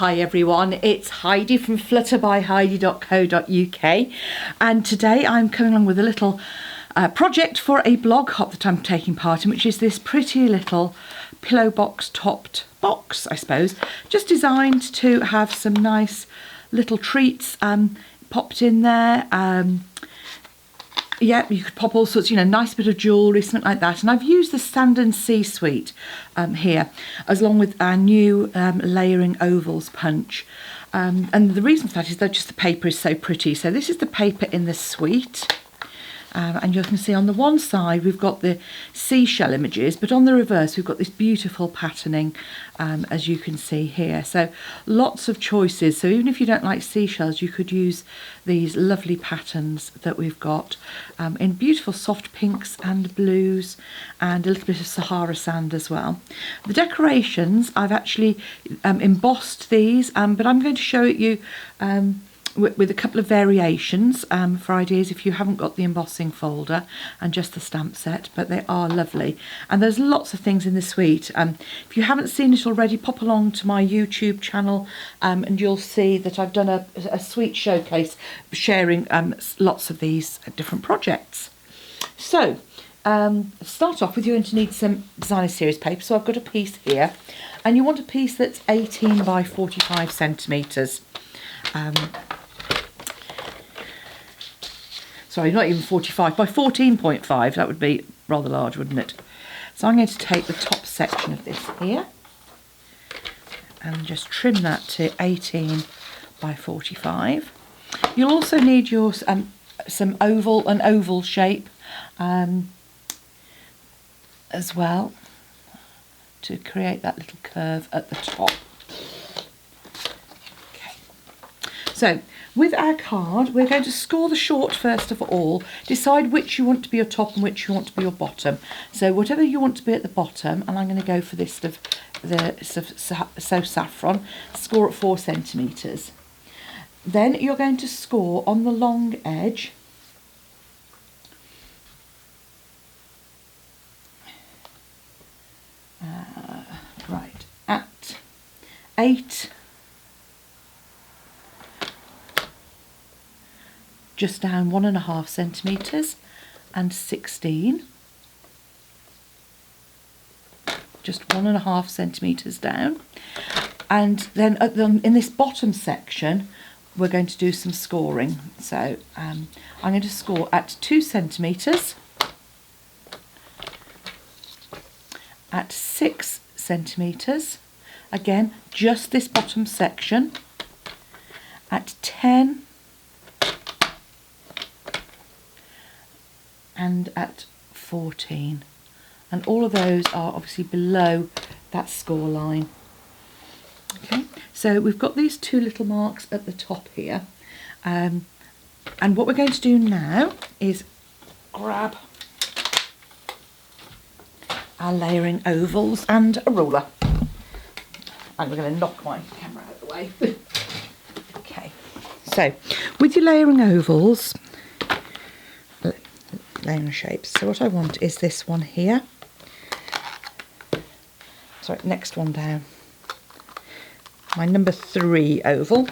Hi everyone, it's Heidi from flutterbyheidi.co.uk, and today I'm coming along with a little project for a blog hop that I'm taking part in, which is this pretty little pillow box topped box, I suppose, just designed to have some nice little treats popped in there. Yeah, you could pop all sorts, nice bit of jewellery, something like that. And I've used the Sand and Sea Suite here, as along with our new layering ovals punch. And the reason for that is that just the paper is so pretty. So this is the paper in the suite. And you can see on the one side we've got the seashell images, but on the reverse we've got this beautiful patterning, as you can see here. So lots of choices. So even if you don't like seashells, you could use these lovely patterns that we've got in beautiful soft pinks and blues and a little bit of Sahara sand as well. The decorations, I've actually embossed these, but I'm going to show it you with a couple of variations for ideas if you haven't got the embossing folder and just the stamp set, but they are lovely. And there's lots of things in the suite. If you haven't seen it already, pop along to my YouTube channel and you'll see that I've done a suite showcase sharing lots of these different projects. So start off with, you're going to need some designer series paper. So I've got a piece here, and you want a piece that's 18 by 45 centimetres. Sorry, not even 45, by 14.5, that would be rather large, wouldn't it? So I'm going to take the top section of this here and just trim that to 18 by 45. You'll also need your an oval shape as well, to create that little curve at the top. Okay. So with our card, we're going to score the short first of all, decide which you want to be your top and which you want to be your bottom. So whatever you want to be at the bottom, and I'm going to go for this So Saffron, score at 4 centimetres. Then you're going to score on the long edge right at 8, just down 1.5 centimetres, and 16, just 1.5 centimetres down. And then in this bottom section we're going to do some scoring. So I'm going to score at 2 centimetres, at 6 centimetres, again just this bottom section, at 10, and at 14, and all of those are obviously below that score line. Okay, so we've got these two little marks at the top here, and what we're going to do now is grab our layering ovals and a ruler, and we're going to knock my camera out of the way. Okay, so with your layering ovals, layering shapes, so what I want is this one here, sorry, next one down, my number 3 oval,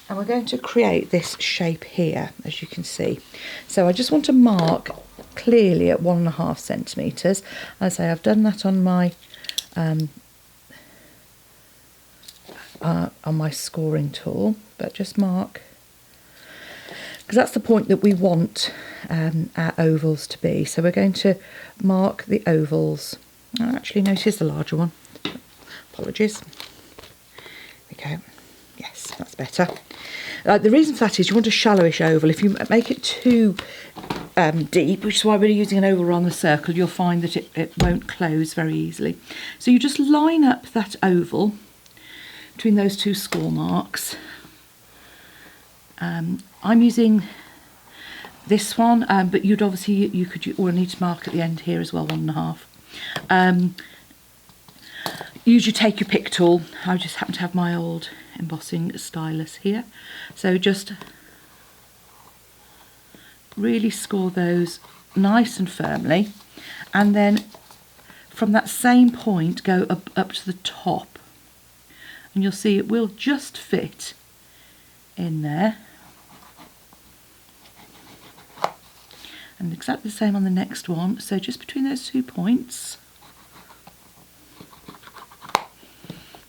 and we're going to create this shape here, as you can see. So I just want to mark clearly at 1.5 centimetres. As I say, I've done that on my scoring tool, but just mark, because that's the point that we want our ovals to be. So we're going to mark the ovals. Oh, actually, no, here's the larger one. Apologies. There we go. Yes, that's better. The reason for that is you want a shallowish oval. If you make it too deep, which is why we're using an oval around the circle, you'll find that it won't close very easily. So you just line up that oval between those two score marks. I'm using this one, but you'd obviously you need to mark at the end here as well, 1.5. Use your take your pick tool. I just happen to have my old embossing stylus here, so just really score those nice and firmly, and then from that same point go up to the top and you'll see it will just fit in there. And exactly the same on the next one, so just between those 2 points,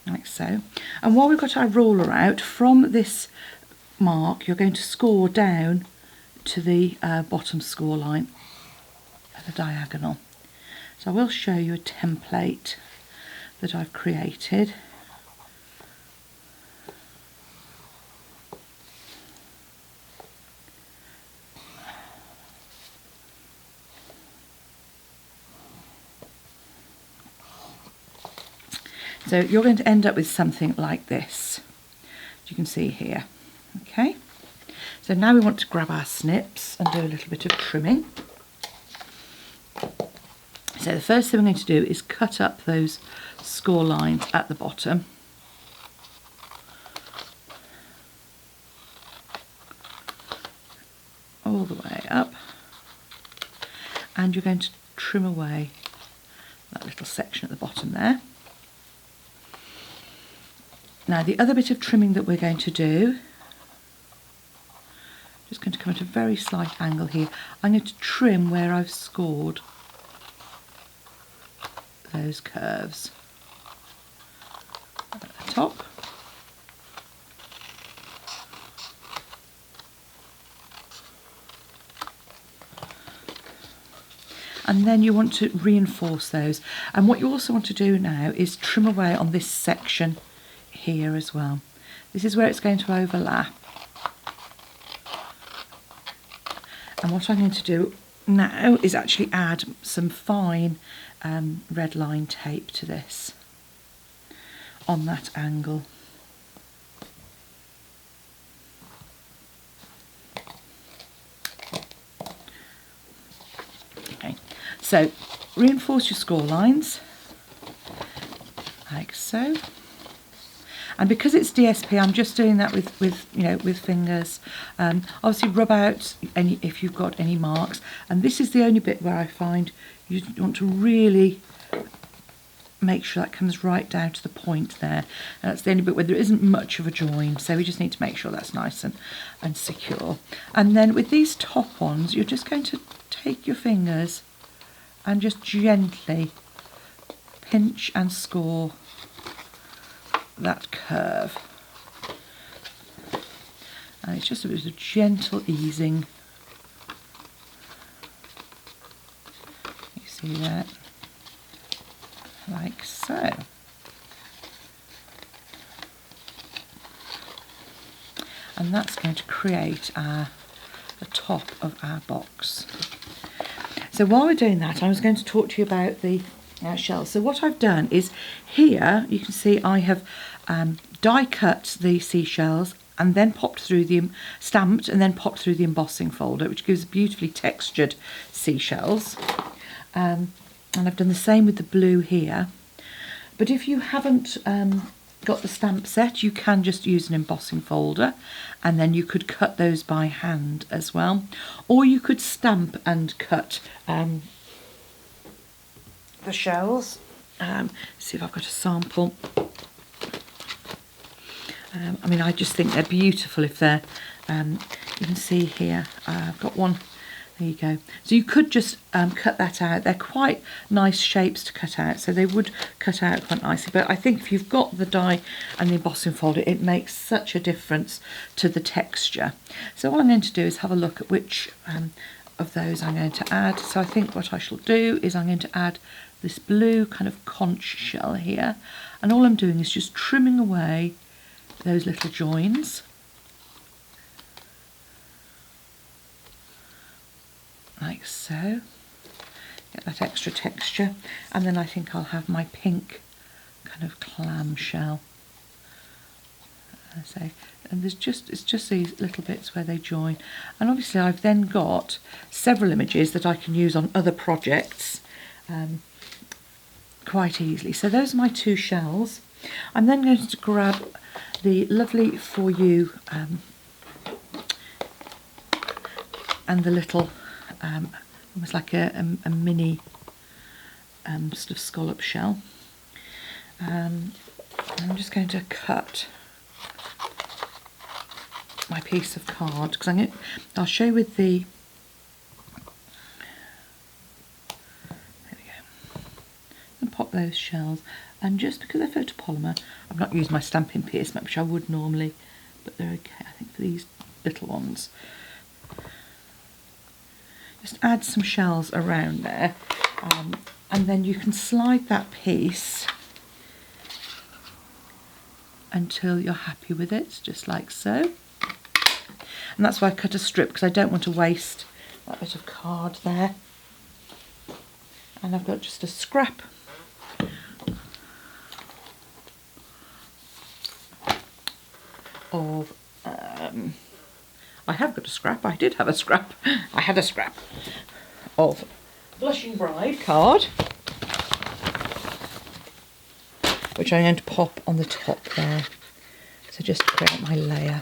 like so. And while we've got our ruler out, from this mark you're going to score down to the bottom score line at the diagonal. So I will show you a template that I've created. So you're going to end up with something like this, as you can see here. Okay, so now we want to grab our snips and do a little bit of trimming. So the first thing we're going to do is cut up those score lines at the bottom. All the way up. And you're going to trim away that little section at the bottom there. Now the other bit of trimming that we're going to do, just going to come at a very slight angle here. I'm going to trim where I've scored those curves at the top. And then you want to reinforce those. And what you also want to do now is trim away on this section here as well. This is where it's going to overlap. And what I'm going to do now is actually add some fine red line tape to this on that angle. Okay, so reinforce your score lines like so. And because it's DSP, I'm just doing that with fingers. Obviously rub out any if you've got any marks. And this is the only bit where I find you want to really make sure that comes right down to the point there. And that's the only bit where there isn't much of a join. So we just need to make sure that's nice and secure. And then with these top ones, you're just going to take your fingers and just gently pinch and score that curve, and it's just a bit of gentle easing. You see that, like so. And that's going to create the top of our box. So while we're doing that, I was going to talk to you about the shells. So what I've done is here you can see I have die cut the seashells and then popped through the stamped and then popped through the embossing folder, which gives beautifully textured seashells. And I've done the same with the blue here. But if you haven't got the stamp set, you can just use an embossing folder, and then you could cut those by hand as well, or you could stamp and cut the shells. See if I've got a sample. I mean, I just think they're beautiful if they're, you can see here, I've got one, there you go. So you could just cut that out. They're quite nice shapes to cut out, so they would cut out quite nicely. But I think if you've got the die and the embossing folder, it makes such a difference to the texture. So what I'm going to do is have a look at which of those I'm going to add. So I think what I shall do is I'm going to add this blue kind of conch shell here, and all I'm doing is just trimming away those little joins. Like so. Get that extra texture, and then I think I'll have my pink kind of clam shell. So, and it's just these little bits where they join, and obviously I've then got several images that I can use on other projects quite easily. So those are my two shells. I'm then going to grab the lovely For You and the little almost like a mini sort of scallop shell. I'm just going to cut my piece of card because I'll show you with the, there we go, and pop those shells. And just because they're photopolymer, I've not used my stamping pierce mat, which I would normally, but they're okay, I think, for these little ones. Just add some shells around there, and then you can slide that piece until you're happy with it, just like so. And that's why I cut a strip, because I don't want to waste that bit of card there. And I've got just a scrap of, I have got a scrap, I did have a scrap, I had a scrap of Blushing Bride card, which I'm going to pop on the top there, so just to create my layer.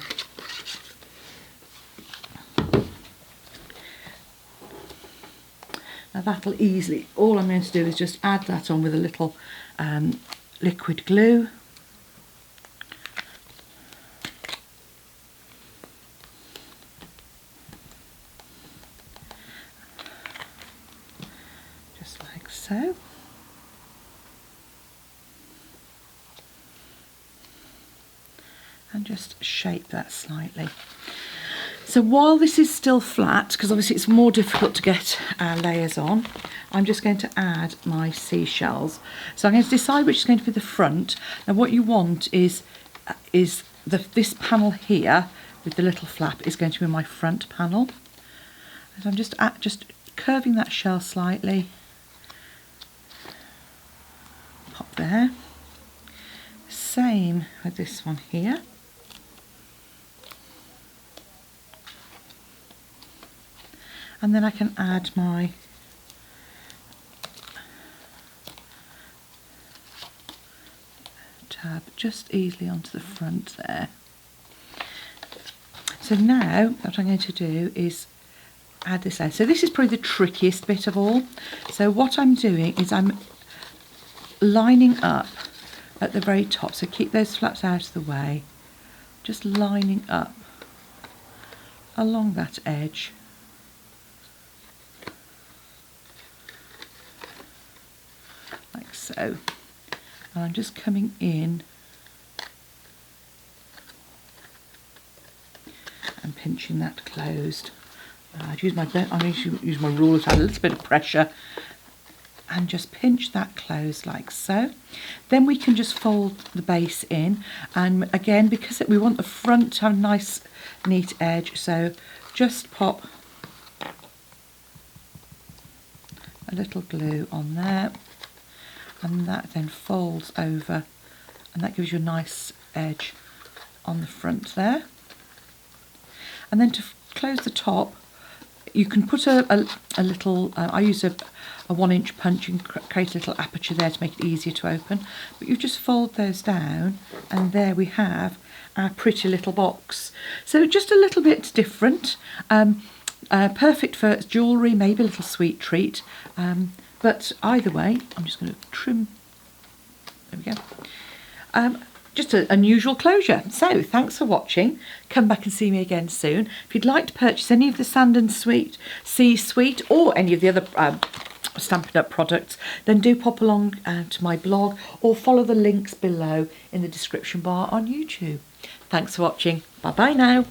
Now that'll easily, all I'm going to do is just add that on with a little liquid glue. Just like so. And just shape that slightly. So while this is still flat, because obviously it's more difficult to get our layers on, I'm just going to add my seashells. So I'm going to decide which is going to be the front. Now what you want is this panel here with the little flap is going to be my front panel. So I'm just curving that shell slightly. Pop there. Same with this one here. And then I can add my tab just easily onto the front there. So now what I'm going to do is add this layer. So this is probably the trickiest bit of all. So what I'm doing is I'm lining up at the very top. So keep those flaps out of the way. Just lining up along that edge. So, and I'm just coming in and pinching that closed. I'm going to use my ruler to add a little bit of pressure and just pinch that closed like so. Then we can just fold the base in, and again, because we want the front to have a nice neat edge, so just pop a little glue on there. And that then folds over, and that gives you a nice edge on the front there. And then to close the top, you can put a little, I use a 1-inch punch and create a little aperture there to make it easier to open. But you just fold those down, and there we have our pretty little box. So just a little bit different, perfect for jewellery, maybe a little sweet treat. But either way, I'm just going to trim, there we go, just an unusual closure. So thanks for watching, come back and see me again soon. If you'd like to purchase any of the Sand and Sea Sweet or any of the other Stampin' Up products, then do pop along to my blog or follow the links below in the description bar on YouTube. Thanks for watching, bye bye now.